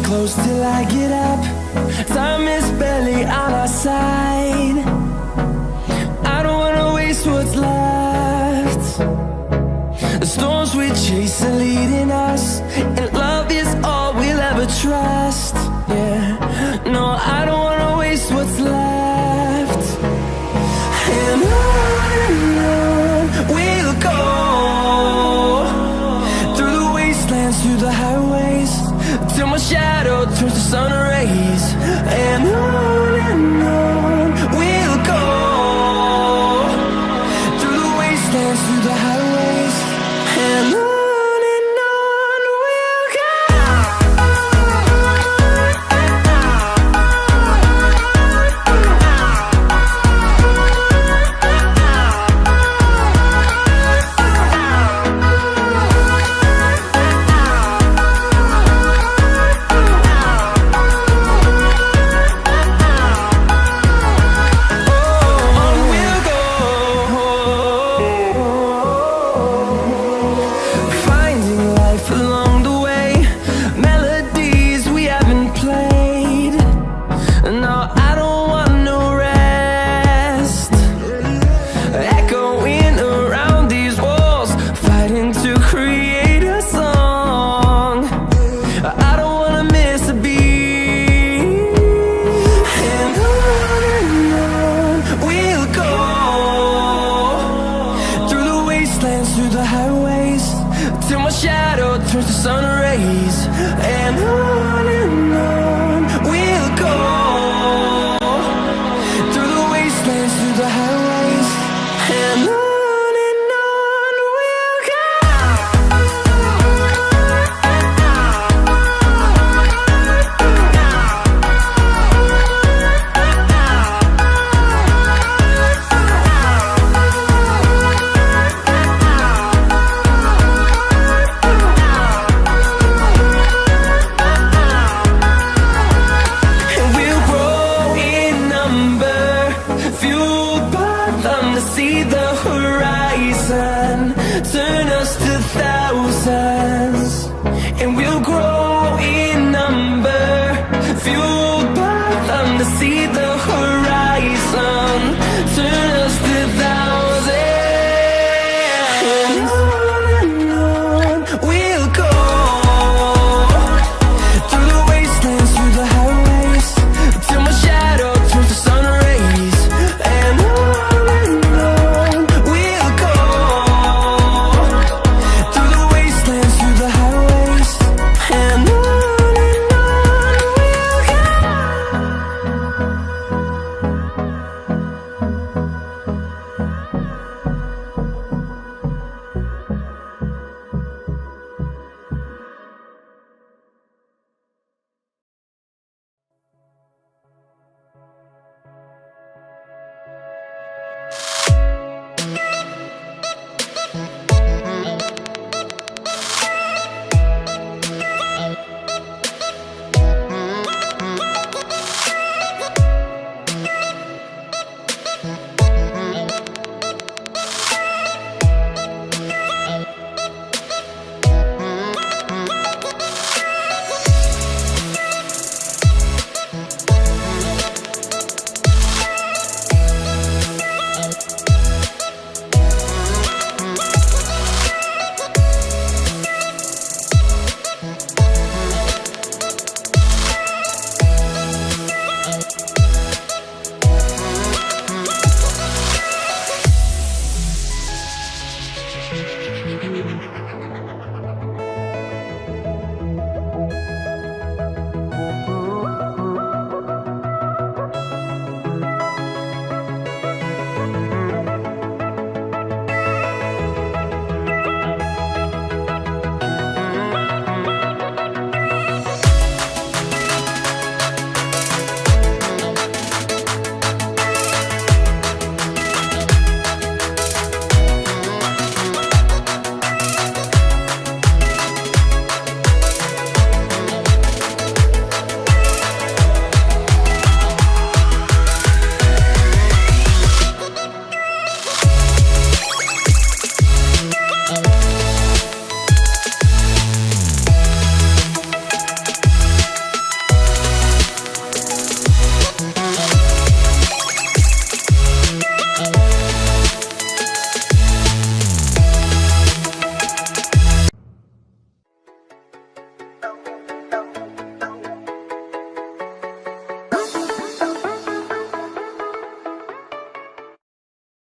Close till I get up. Time is barely on our side. I don't wanna waste what's left. The storms we chase are leading us, and love is all we'll ever trust. Yeah, no, I don't wanna waste what's left. And on we'll go, through the wastelands, through the highways, till my shadow turns to sun rays. And on we'll go, through the wastelands, through the highways, and on we'll go. Through the highways, till my shadow turns to sun rays. And on we'll go, through the wastelands, through the highways, and on. See the horizon turn us to thousands, and we'll grow in number, fueled by them to see the horizon.